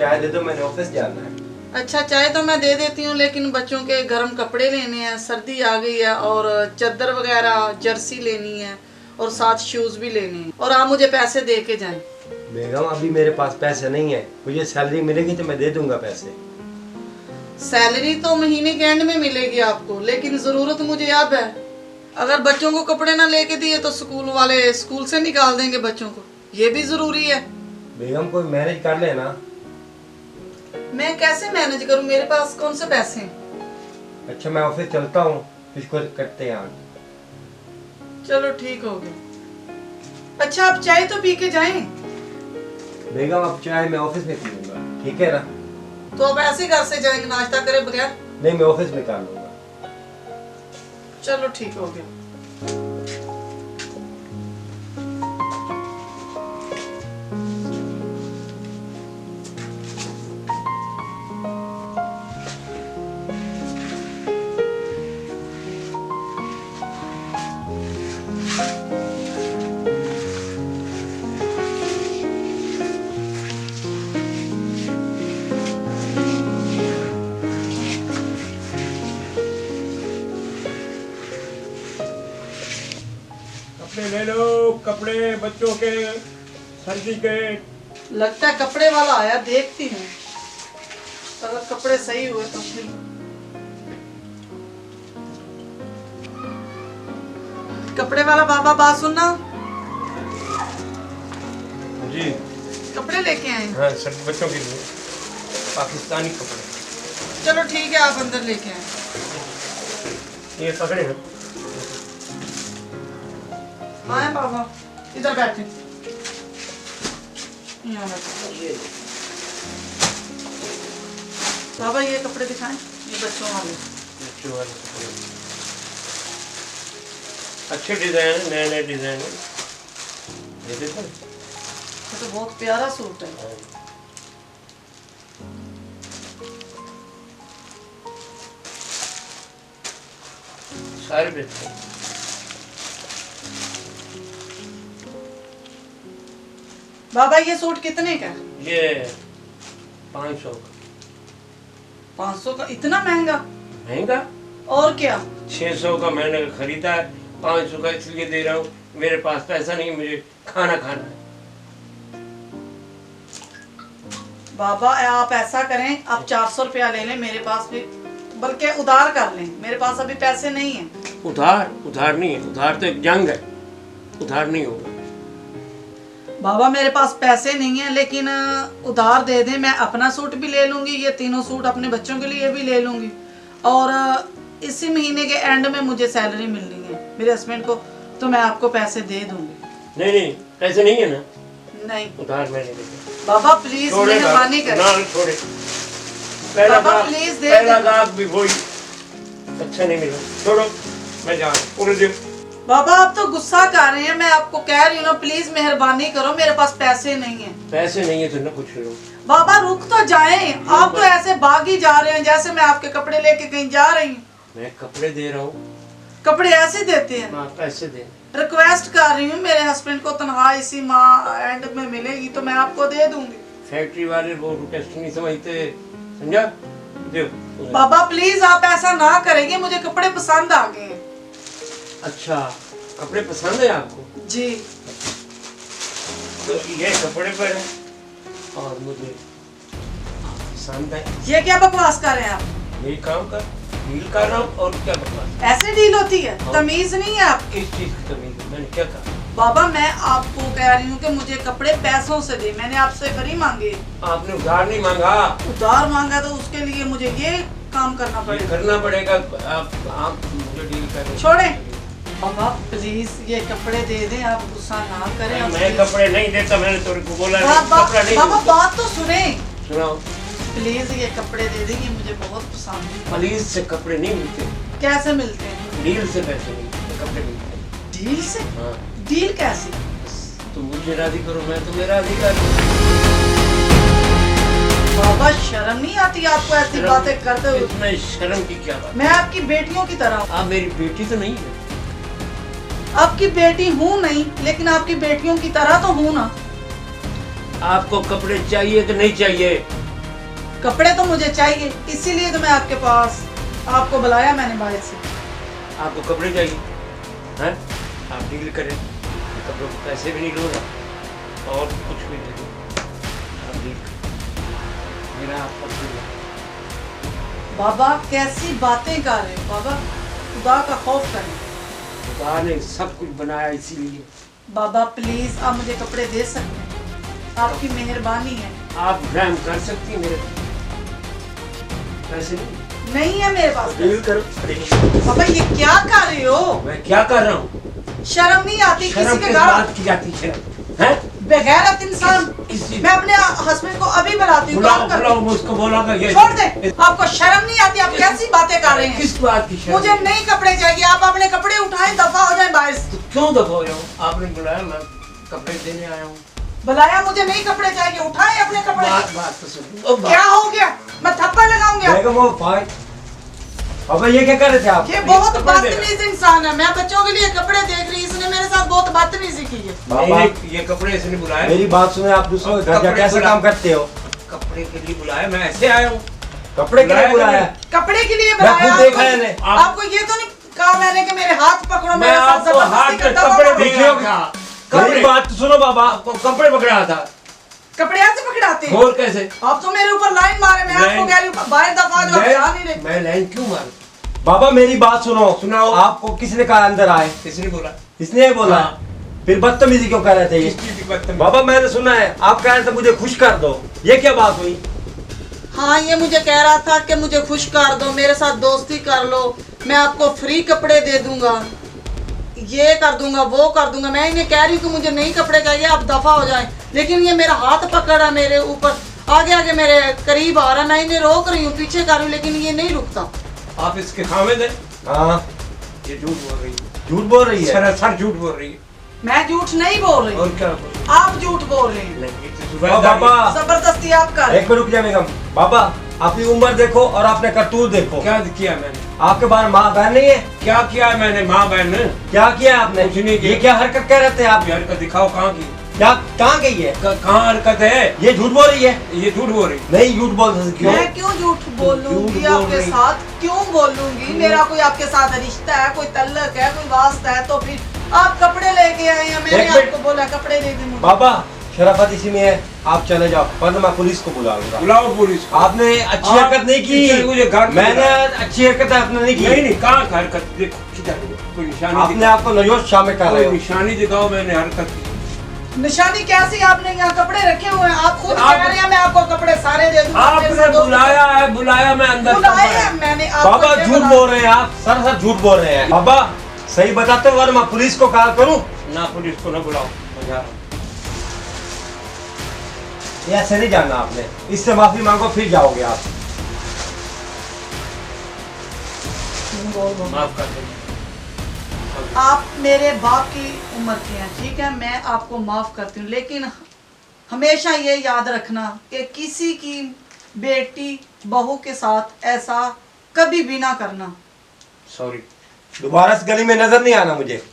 चाय दे दो, मैंने ऑफिस जाना है। अच्छा चाय तो मैं दे देती हूँ, लेकिन बच्चों के गर्म कपड़े लेने हैं, सर्दी आ गई है, और चादर वगैरह जर्सी लेनी है, और साथ शूज भी लेने हैं, और आप मुझे पैसे दे के जाएं। बेगम अभी मेरे पास पैसे नहीं है, मुझे सैलरी मिलेगी तो मैं दे दूंगा पैसे। सैलरी तो महीने के एंड में मिलेगी आपको, लेकिन जरूरत मुझे अब है। अगर बच्चों को कपड़े ना लेके दिए तो स्कूल वाले स्कूल से निकाल देंगे बच्चों को, ये भी जरूरी है। बेगम कोई मैनेज कर लेना। मैं कैसे मैनेज करूं, मेरे पास कौन से पैसे हैं। अच्छा मैं ऑफिस चलता हूँ, इसको करते हैं आगे। चलो ठीक हो गया। अच्छा आप चाय तो पी के जाएं। बेगम अब चाय मैं ऑफिस में पीऊंगा, ठीक है ना? तो अब ऐसे घर से जाएंगे नाश्ता करे बगैर? नहीं, मैं ऑफिस में कर लूंगा। चलो ठीक हो गया। कपड़े ले लो, कपड़े बच्चों के सर्दी के। लगता है कपड़े वाला आया, देखती हूँ अगर कपड़े सही हुए तो फिर। कपड़े वाला बाबा बात सुनना। जी कपड़े लेके आए हैं? हाँ, सब बच्चों के लिए पाकिस्तानी कपड़े। चलो ठीक है, आप अंदर लेके आए। ये पकड़े हैं। हाँ बाबा इधर बैठे। यहाँ बैठे। बाबा ये कपड़े दिखाएं, ये बच्चों वाले। बच्चों वाले कपड़े अच्छे डिजाइन है, नए नए डिजाइन है। ये देखो, ये तो बहुत प्यारा सूट है। सारे बेचते हैं। बाबा ये सूट कितने का है? ये 500 का। 500 का? इतना महंगा? महंगा? और क्या? 600 का मैंने खरीदा है, 500 का इसलिए दे रहा हूँ, मेरे पास पैसा नहीं, मुझे खाना खाना है। बाबा आप ऐसा करें, आप 400 रुपया ले लें मेरे पास भी, बल्कि उधार कर लें, मेरे पास अभी पैसे नहीं है। उधार नहीं है, उधार तो एक जंग है, उधार नहीं होगा। बाबा मेरे पास पैसे नहीं है, लेकिन उधार दे दें, मैं अपना सूट भी ले लूंगी, ये तीनों सूट अपने बच्चों के लिए भी ले लूंगी, और इसी महीने के एंड में मुझे सैलरी मिलनी है मेरे हस्बैंड को, तो मैं आपको पैसे दे दूंगी। नहीं पैसे नहीं है ना? नहीं, उधार मैंने दे दिया। बाबा प्लीज मेहरबानी करें। ना छोड़े, बाबा प्लीज दे पहला दाग भी वही अच्छा नहीं मिला, छोड़ो मैं जा रहा हूँ पूरे दिन। बाबा आप तो गुस्सा कर रहे हैं, मैं आपको कह रही हूँ ना, प्लीज मेहरबानी करो, मेरे पास पैसे नहीं है। पैसे नहीं है तो ना कुछ लो। बाबा रुक तो जाएं, आप तो ऐसे भाग ही जा रहे हैं जैसे मैं आपके कपड़े लेके कहीं जा रही हूँ। मैं कपड़े दे रहा हूँ। कपड़े ऐसे देते हैं? हाँ पैसे दे। रिक्वेस्ट कर रही हूँ, मेरे हस्बैंड को तनख्वाह इसी माह एंड में मिलेगी तो मैं आपको दे दूंगी। फैक्ट्री वाले वो रिक्वेस्ट नहीं समझते, समझा? दे। बाबा प्लीज आप ऐसा ना करेंगे, मुझे कपड़े पसंद आ गए हैं। अच्छा कपड़े पसंद है आपको? जी। तो ये कपड़े पर है और मुझे पसंद है। ये क्या बकवास कर रहे हैं आप? यही काम कर, डील कर रहा हूँ और क्या बकवास। ऐसे डील होती है? तमीज नहीं है आप? किस चीज की तमीज है? मैंने क्या कहा? बाबा मैं आपको कह रही हूँ कि मुझे कपड़े पैसों से दे, मैंने आपसे फ्री मांगे। आपने उधार नहीं मांगा। उधार मांगा तो उसके लिए मुझे ये काम करना पड़ेगा। करना पड़ेगा। आप मुझे डील करें। छोड़े बाबा प्लीज ये कपड़े दे दें, आप गुस्सा ना करें। मैं कपड़े नहीं देता, मैंने तेरे को बोला कपड़ा नहीं। बाबा बात तो सुने। सुनाओ। प्लीज ये कपड़े दे दें, ये मुझे बहुत पसंद है। प्लीज से कपड़े नहीं मिलते। कैसे मिलते हैं? डील से पैसे नहीं मिलते, कपड़े मिलते हैं। डील से? हाँ। डील कैसे? तुम मुझे राजी करो, मैं तुम्हें राजी करूँ। बाबा शर्म नहीं आती आपको ऐसी बातें करते हुए? इसमें शर्म की क्या बात? मैं आपकी बेटियों की तरह हूँ। आप मेरी बेटी तो नहीं है। आपकी बेटी हूँ नहीं, लेकिन आपकी बेटियों की तरह तो हूँ ना। आपको कपड़े चाहिए कि नहीं चाहिए? कपड़े तो मुझे चाहिए, इसीलिए तो मैं आपके पास आपको बुलाया मैंने बाहर से। आपको कपड़े चाहिए हैं? आप डील करें, कपड़ों के पैसे भी नहीं लूँगा और कुछ भी नहीं दूँगा। आप डील करें, मेरा आपका डील है। बाबा कैसी बातें कर रहे हो बाबा, खुदा का खौफ करें। खुदा ने सब कुछ बनाया इसीलिए। बाबा प्लीज आप मुझे कपड़े दे सकते हैं, आपकी मेहरबानी है। आप रहम कर सकती हैं मेरे पे? पैसे नहीं है मेरे पास डील करो। बाबा ये क्या कर रहे हो? मैं क्या कर रहा हूँ? शर्म नहीं आती शर्म किसी के किस घर बात की जाती है? हैं? बेगैरत इंसान। किस चीज़? मैं अपने हस्बैंड को अभी बुलाती हूँ, बुलाओ कॉल करती बुलाओ, हूँ। मुझको बोला ये छोड़ दे, आपको शर्म नहीं आती? आप कैसी बातें कर रहे हैं? किस बात की शर्म? मुझे नए कपड़े चाहिए, आप अपने कपड़े उठाएं, दफा हो जाए बाहर से। तो क्यों दफा हो जाऊँ? आपने बुलाया, मैं कपड़े देने आया हूँ। बुलाया, मुझे नए कपड़े चाहिए, उठाएं अपने कपड़े। बात तो सुनो। क्या हो गया? मैं थप्पड़ लगाऊंगी आपको। बेगम वो भाई, अब ये क्या कर रहे थे आप? ये बहुत कपड़े बदतमीज इंसान है। मैं बच्चों के लिए कपड़े देख रही, इसने मेरे साथ बहुत बदतमीजी की है। बाबा नहीं, ये कपड़े इसने बुलाया। मेरी बात सुने, आप दूसरों के घर कपड़े जाके ऐसा बुला- काम करते हो? कपड़े के लिए बुलाया, मैं ऐसे आया हूँ। कपड़े के लिए बुलाया बुलाया? कपड़े के लिए मैं बुलाया खुद देखा आपको। है ने। आपको ये तो नहीं कहा मैंने कि मेरे हाथ पकड़ो, मैं मेरे साथ आपको हाथ जबरदस्ती पे करता कपड़े हुआ। दे रहा था। मेरी कपड़े बात तो सुनो बाबा। आपको कपड़े पकड़ा था। कपड़े ऐसे पकड़ाते हैं? और कैसे? आप तो मेरे ऊपर लाइन मारे, मैं आपको लाइन- कह रही हूँ बाहर दफा जो आप जा नहीं रहे। मैं लाइन क्यों मारूं? बाबा मेरी बात सुनो। सुनाओ। आपको किसने कहा अंदर आए? किसने बोला? इसने ही बोला। हाँ। फिर बदतमीजी क्यों कर रहे थे ये? किस चीज की बदतमीजी? बाबा मैंने सुना है आप कह रहे थे मुझे खुश कर दो, ये क्या बात हुई? हाँ, ये मुझे कह रहा था कि मुझे खुश कर दो, मेरे साथ दोस्ती कर लो, मैं आपको फ्री कपड़े दे दूंगा, ये कर दूंगा, वो कर दूंगा। मैं इन्हें कह रही हूँ कि मुझे नई कपड़े चाहिए, आप दफा हो जाएं। लेकिन ये मेरा हाथ पकड़ा मेरे ऊपर, आगे आगे मेरे करीब आ रहा। मैं इन्हें रोक रही हूँ, पीछे कर रही हूँ, लेकिन ये नहीं रुकता। आप इसके खामिद हैं? हाँ ये झूठ बोल रही है। झूठ बोल रही है। सरासर झूठ बोल रही है। मैं झूठ नहीं बोल रही, और क्या बोल रही आप झूठ बोल रहे हैं। है? नहीं, ये तो ओ जुबानदारी- बाबा जबरदस्ती आप कर रहे एक मिनट रुक जा बेगम। बाबा अपनी उम्र देखो और अपने करतूत देखो। क्या किया मैंने? आपके बारे माँ बहन नहीं है? क्या किया है मैंने? माँ बहन ने क्या किया आपने? कुछ नहीं किया। ये क्या हरकत कर रहे थे आप? ये हरकत दिखाओ, कहाँ की? क्या कहाँ गई है? कहाँ हरकत है? ये झूठ बोल रही है। ये झूठ बोल रही है। नहीं झूठ बोल सकती क्यों? मैं क्यों झूठ बोलूंगी झूठ बोल आपके रही। साथ? क्यों बोलूंगी? मेरा कोई आपके साथ रिश्ता है, कोई तल्लक है, कोई वास्ता है, तो फिर आप कपड़े लेके आए हैं। मैंने एक मिनट। आपको बोला कपड़े दे दे मुझे। बाबा शराफत इसी में है, आप चले जाओ वरना मैं पुलिस को बुलाऊंगा। बुलाओ पुलिस को। आपने अच्छी आप हरकत नहीं पीछे मुझे घर की। में मैंने बुलाया। अच्छी हरकत आपने नहीं की। नहीं नहीं, कहाँ का हरकत? देखो किधर है? कोई निशानी आपने दिखाओ। आपको नजोश शामिल कर रहे कोई हो। निशानी दिखाओ, मैंने हरकत की। निशानी कैसी? आपने यहाँ कपड़े रखे हुए हैं, आप खुद आप- कह रहे हैं मैं आपको कपड़े सारे दे दूंगा। मेरे आपने साथ दोस्ती बुलाया है, बुलाया मैं अंदर बुलाए कब आया? हैं मैंने आपको। बाबा ये झूठ बुला- बोल रहे हैं आप, सर झूठ बोल रहे हैं। बाबा सही बताते हो वरना मैं पुलिस को कॉल करूं। ना पुलिस को ना बुलाओ, मैं जा रहा हूं। ये ऐसे नहीं जाना आपने, इससे माफी मांगो फिर जाओगे आप। माफ कर दो। आप मेरे बाप की उम्र के हैं, ठीक है, मैं आपको माफ करती हूँ, लेकिन हमेशा ये याद रखना कि किसी की बेटी बहू के साथ ऐसा कभी भी ना करना। सॉरी। दोबारा इस गली में नजर नहीं आना मुझे।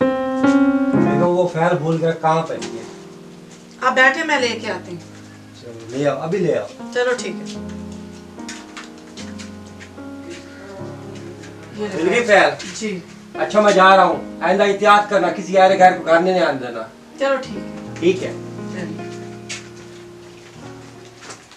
देखो वो फैल भूल गए कहाँ पे है। आप बैठे, मैं लेके आती हूँ। चलो, ले आओ अभी ले आओ। चलो ठीक है। ये मिल गई ले। फैल? जी अच्छा मैं जा रहा हूँ, आइंदा एहतियात करना, किसी यार घर को घर नहीं आने देना। चलो ठीक है। ठीक है।